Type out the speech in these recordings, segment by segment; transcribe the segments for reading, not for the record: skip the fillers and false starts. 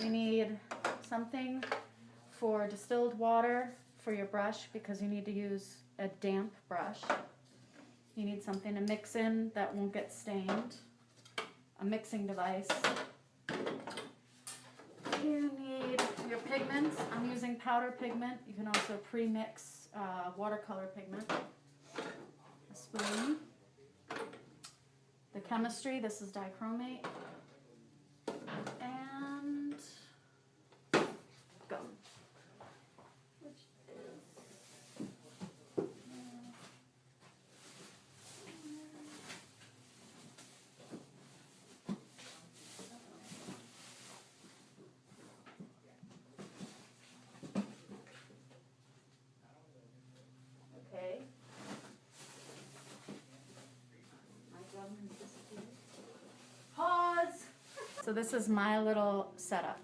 You need something for distilled water for your brush because you need to use a damp brush. You need something to mix in that won't get stained, a mixing device. You need your pigments. I'm using powder pigment. You can also pre-mix watercolor pigment. A spoon. The chemistry, this is dichromate. And gum. Which is okay. My gum has disappeared. Pause! So this is my little setup.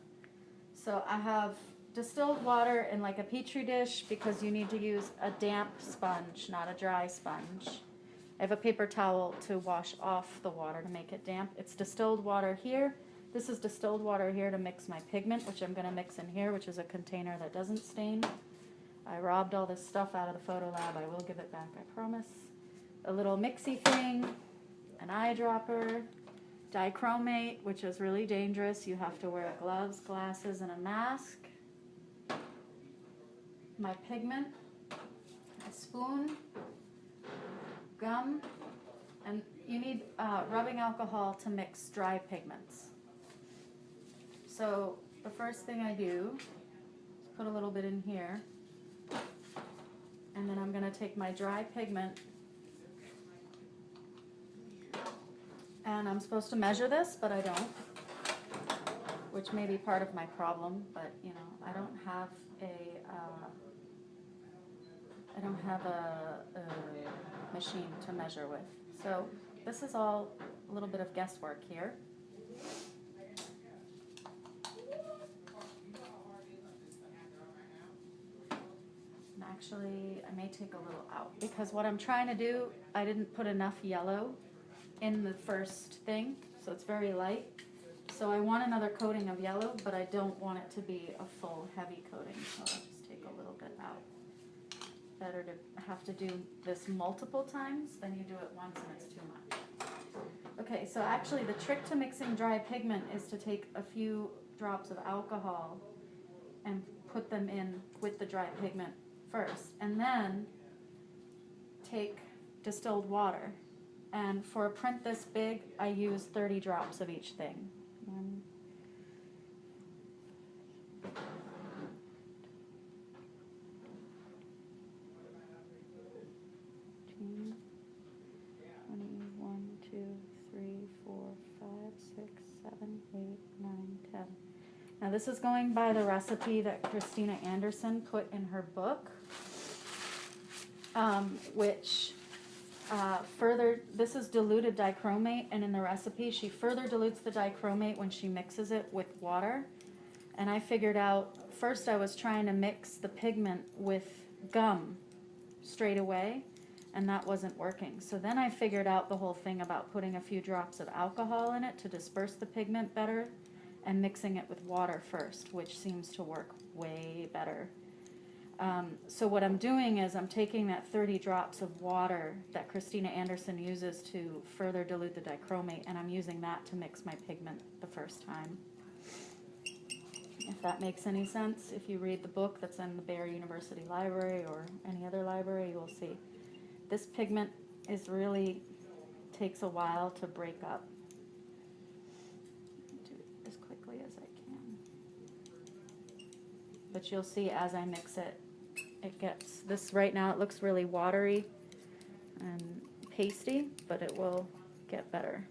So I have distilled water in like a petri dish because you need to use a damp sponge, not a dry sponge. I have a paper towel to wash off the water to make it damp. It's distilled water here. This is distilled water here to mix my pigment, which I'm going to mix in here, which is a container that doesn't stain. I robbed all this stuff out of the photo lab. I will give it back, I promise. A little mixy thing, an eyedropper, dichromate, which is really dangerous. You have to wear gloves, glasses, and a mask. My pigment, a spoon, gum, and you need rubbing alcohol to mix dry pigments. So the first thing I do is put a little bit in here, and then I'm going to take my dry pigment, and I'm supposed to measure this, but I don't, which may be part of my problem, but you know, I don't have a machine to measure with. So this is all a little bit of guesswork here. And actually, I may take a little out because what I'm trying to do, I didn't put enough yellow in the first thing, so it's very light. So I want another coating of yellow, but I don't want it to be a full heavy coating, so I'll just take a little bit out. Better to have to do this multiple times than you do it once and it's too much. Okay, so actually the trick to mixing dry pigment is to take a few drops of alcohol and put them in with the dry pigment first, and then take distilled water. And for a print this big, I use 30 drops of each thing. 1, 1, 2, 3, 4, 5, 6, 7, 8, 9, 10. Now this is going by the recipe that Christina Anderson put in her book, which this is diluted dichromate, and in the recipe she further dilutes the dichromate when she mixes it with water. And I figured out, first I was trying to mix the pigment with gum straight away, and that wasn't working. So then I figured out the whole thing about putting a few drops of alcohol in it to disperse the pigment better and mixing it with water first, which seems to work way better. So what I'm doing is I'm taking that 30 drops of water that Christina Anderson uses to further dilute the dichromate, and I'm using that to mix my pigment the first time. If that makes any sense, if you read the book that's in the Bayer University Library or any other library, you will see. This pigment is really takes a while to break up. Do it as quickly as I can. But you'll see as I mix it, it gets, this right now it looks really watery and pasty, but it will get better.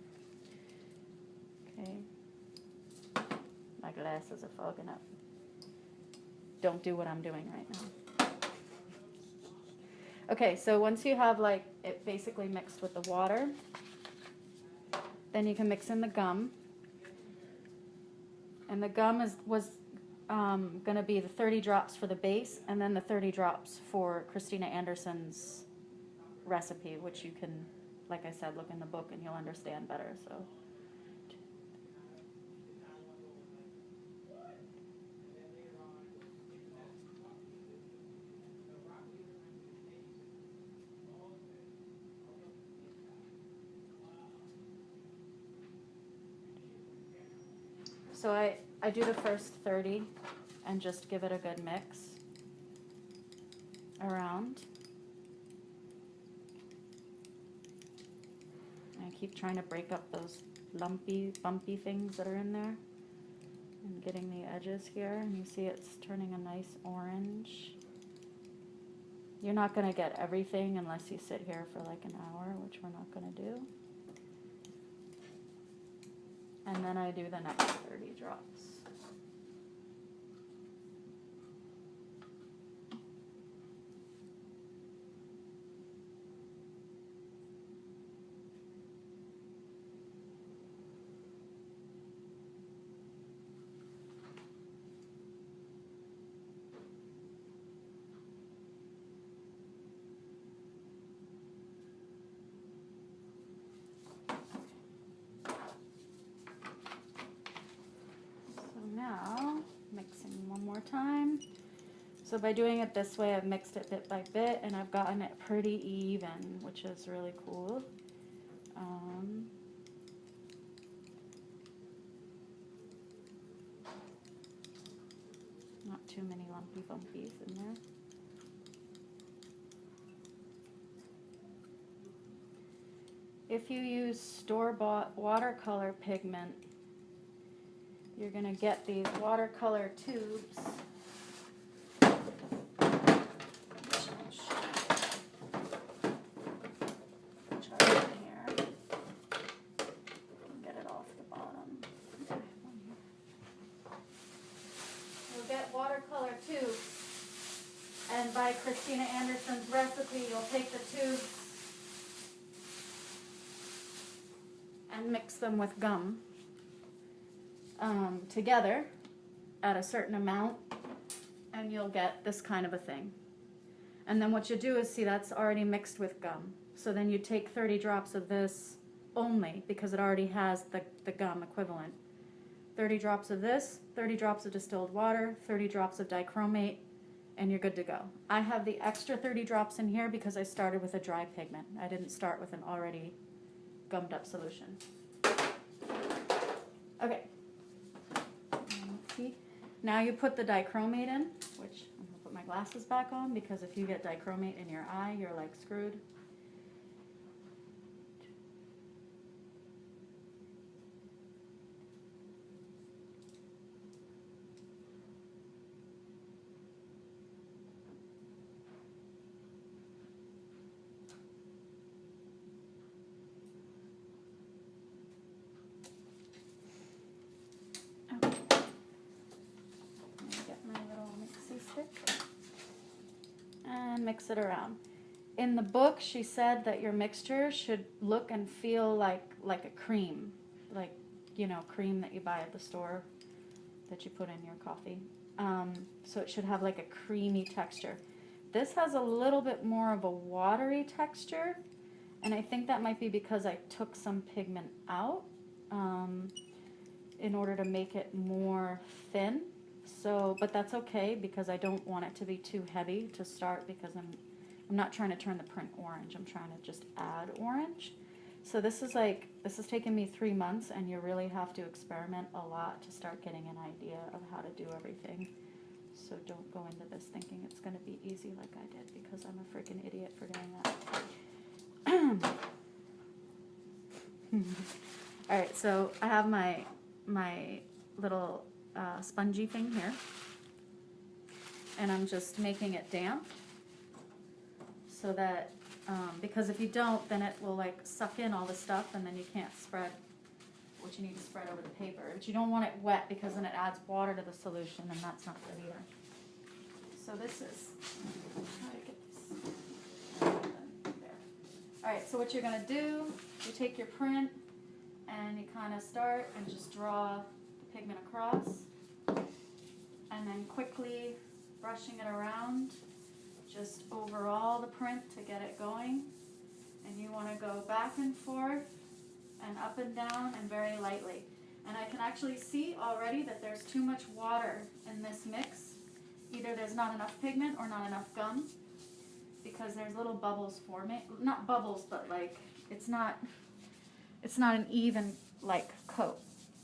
Okay. My glasses are fogging up. Don't do what I'm doing right now. Okay, so once you have like it basically mixed with the water, then you can mix in the gum. And the gum was going to be the 30 drops for the base, and then the 30 drops for Christina Anderson's recipe, which you can, like I said, look in the book and you'll understand better. So So I do the first 30 and just give it a good mix around. And I keep trying to break up those lumpy, bumpy things that are in there and getting the edges here. And you see it's turning a nice orange. You're not going to get everything unless you sit here for like an hour, which we're not going to do. And then I do the next 30 drops. Now, mixing one more time. So by doing it this way, I've mixed it bit by bit, and I've gotten it pretty even, which is really cool. Not too many lumpy bumpies in there. If you use store-bought watercolor pigment, you're going to get these watercolor tubes. Try it here. Get it off the bottom. You'll get watercolor tubes, and by Christina Anderson's recipe, you'll take the tubes and mix them with gum. Together at a certain amount, and you'll get this kind of a thing. And then what you do is, see, that's already mixed with gum. So then you take 30 drops of this only, because it already has the gum equivalent. 30 drops of this, 30 drops of distilled water, 30 drops of dichromate, and you're good to go. I have the extra 30 drops in here because I started with a dry pigment. I didn't start with an already gummed up solution. Okay. Now you put the dichromate in, which I'm going to put my glasses back on, because if you get dichromate in your eye, you're like screwed. And mix it around. In the book, she said that your mixture should look and feel like a cream, like, you know, cream that you buy at the store that you put in your coffee. So it should have like a creamy texture. This has a little bit more of a watery texture, and I think that might be because I took some pigment out in order to make it more thin. So, but that's okay, because I don't want it to be too heavy to start, because I'm not trying to turn the print orange. I'm trying to just add orange. So this is taken me 3 months, and you really have to experiment a lot to start getting an idea of how to do everything. So don't go into this thinking it's going to be easy like I did, because I'm a freaking idiot for doing that. All right, so I have my little spongy thing here, and I'm just making it damp, so that because if you don't, then it will like suck in all the stuff, and then you can't spread what you need to spread over the paper. But you don't want it wet, because then it adds water to the solution, and that's not good either. So this is, how to get this there. All right, so what you're going to do, you take your print and you kind of start and just draw the pigment across, and then quickly brushing it around just over all the print to get it going. And you want to go back and forth and up and down and very lightly. And I can actually see already that there's too much water in this mix. Either there's not enough pigment or not enough gum, because there's little bubbles forming. Not bubbles, but like it's not an even like coat.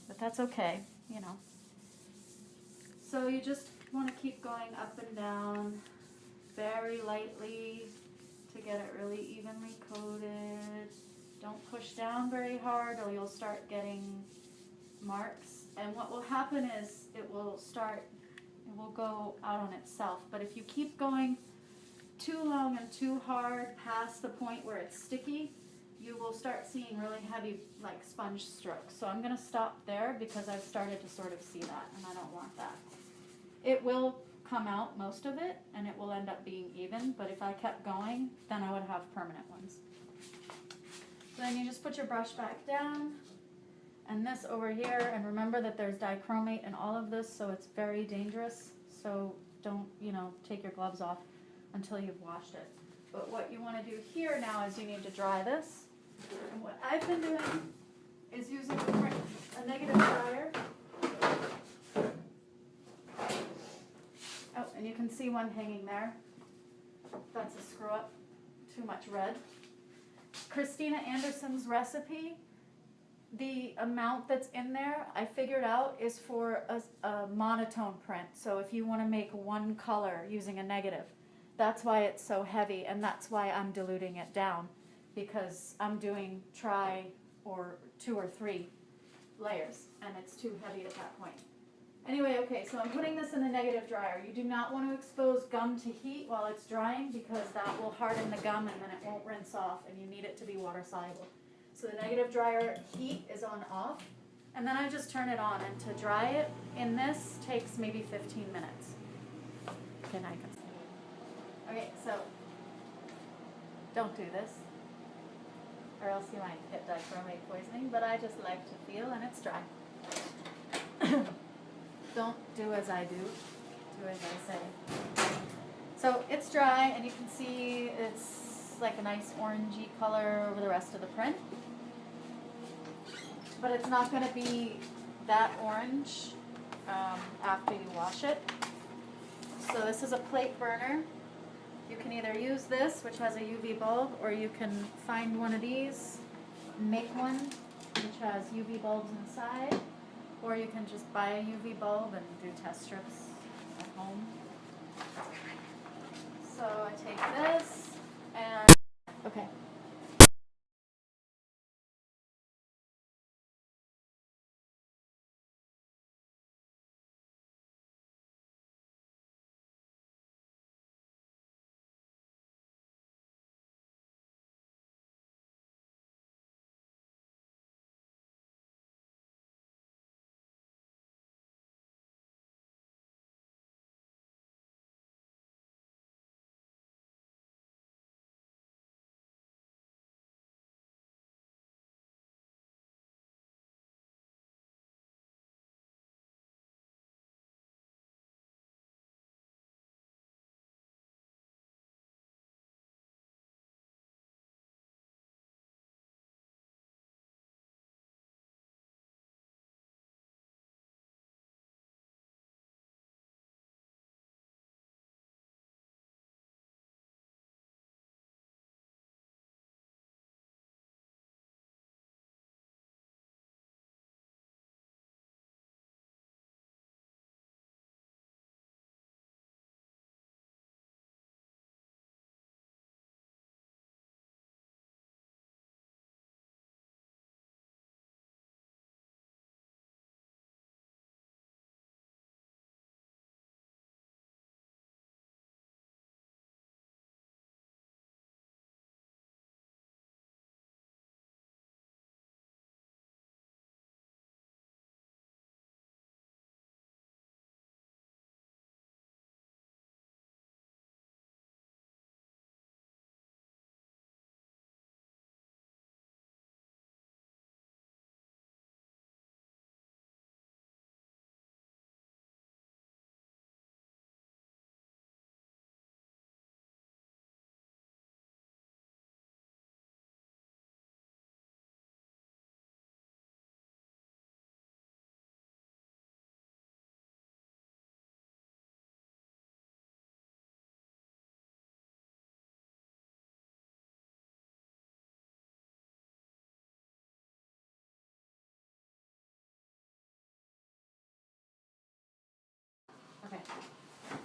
But that's okay. you know. So you just want to keep going up and down very lightly to get it really evenly coated. Don't push down very hard or you'll start getting marks. And what will happen is it will go out on itself. But if you keep going too long and too hard past the point where it's sticky, you will start seeing really heavy like sponge strokes. So I'm going to stop there because I've started to sort of see that and I don't want that. It will come out most of it and it will end up being even, but if I kept going, then I would have permanent ones. So then you just put your brush back down and this over here, and remember that there's dichromate in all of this, so it's very dangerous. So don't, take your gloves off until you've washed it. But what you want to do here now is you need to dry this. And what I've been doing is using a negative dryer. Oh, and you can see one hanging there. That's a screw up. Too much red. Christina Anderson's recipe, the amount that's in there, I figured out, is for a monotone print. So if you want to make one color using a negative, that's why it's so heavy, and that's why I'm diluting it down, because I'm doing or 2 or 3 layers, and it's too heavy at that point. Anyway, okay, so I'm putting this in the negative dryer. You do not want to expose gum to heat while it's drying because that will harden the gum and then it won't rinse off, and you need it to be water soluble. So the negative dryer heat is on off, and then I just turn it on, and to dry it in this takes maybe 15 minutes. Okay, now you can see. Okay, so don't do this, or else you might get dichromate poisoning, but I just like to feel, and it's dry. Don't do as I do, do as I say. So it's dry, and you can see it's like a nice orangey color over the rest of the print. But it's not going to be that orange after you wash it. So this is a plate burner. You can either use this, which has a UV bulb, or you can find one of these, make one, which has UV bulbs inside. Or you can just buy a UV bulb and do test strips at home. So I take this and, okay.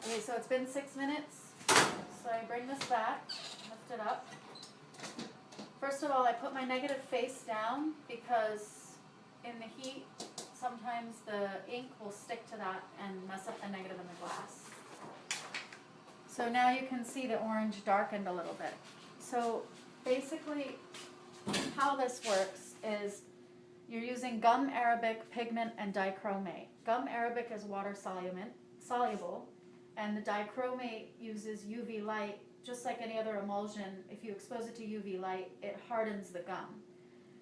Okay, so it's been 6 minutes. So I bring this back, lift it up. First of all, I put my negative face down because in the heat, sometimes the ink will stick to that and mess up the negative in the glass. So now you can see the orange darkened a little bit. So basically, how this works is you're using gum arabic, pigment, and dichromate. Gum arabic is water soluble, and the dichromate uses UV light. Just like any other emulsion, if you expose it to UV light, it hardens the gum.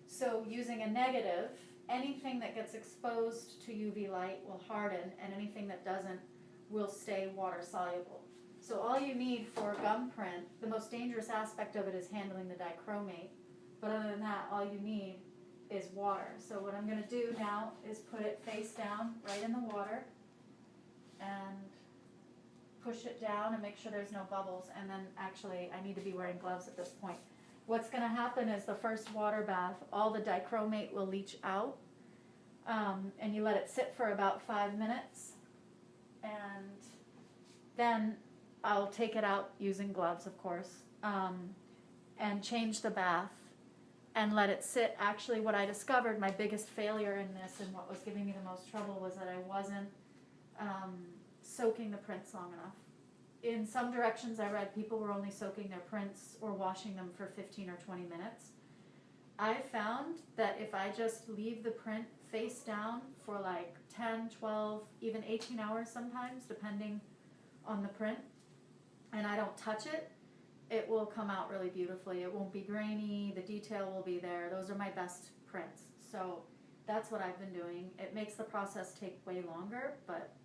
So using a negative, anything that gets exposed to UV light will harden, and anything that doesn't will stay water soluble. So all you need for gum print, the most dangerous aspect of it is handling the dichromate, but other than that, all you need is water. So what I'm going to do now is put it face down right in the water and push it down and make sure there's no bubbles, and then actually I need to be wearing gloves at this point. What's going to happen is the first water bath, all the dichromate will leach out, and you let it sit for about 5 minutes, and then I'll take it out using gloves, of course, and change the bath and let it sit. Actually, what I discovered, my biggest failure in this and what was giving me the most trouble was that I wasn't soaking the prints long enough. In some directions I read people were only soaking their prints or washing them for 15 or 20 minutes. I found that if I just leave the print face down for like 10, 12, even 18 hours sometimes, depending on the print, and I don't touch it, it will come out really beautifully. It won't be grainy, the detail will be there. Those are my best prints. So that's what I've been doing. It makes the process take way longer, but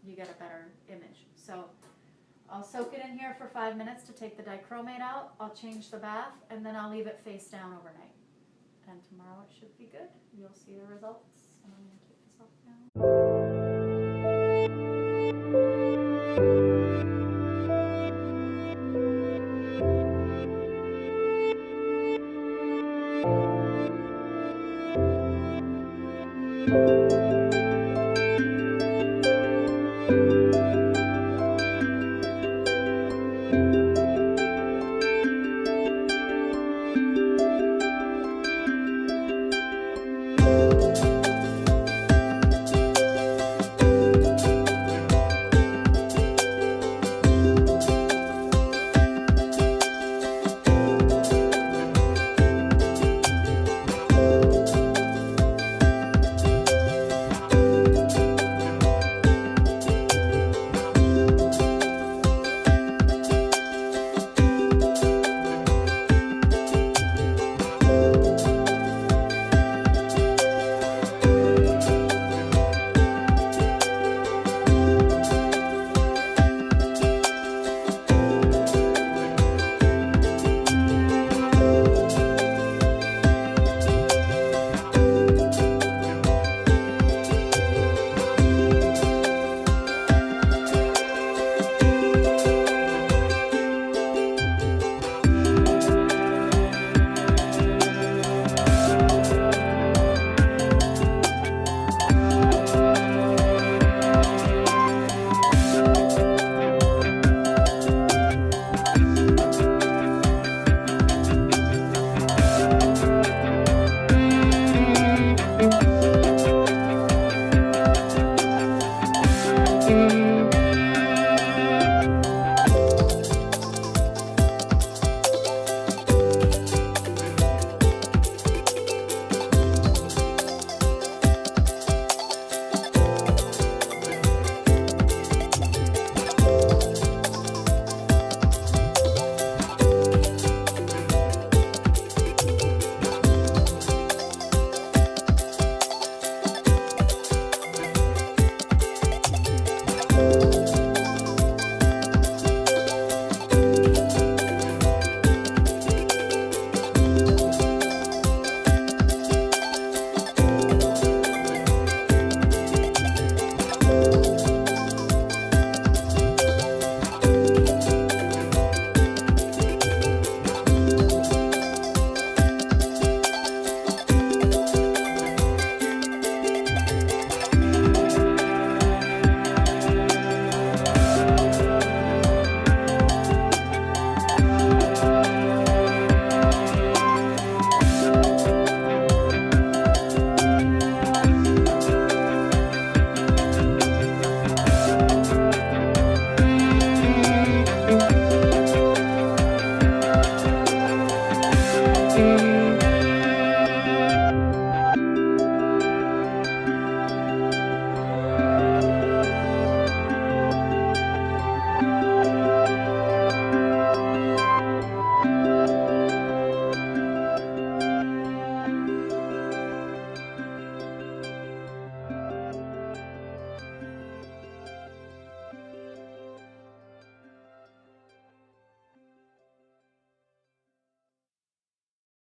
you get a better image. So I'll soak it in here for 5 minutes to take the dichromate out. I'll change the bath, and then I'll leave it face down overnight. And tomorrow it should be good. You'll see the results. And I'm going to take this off now.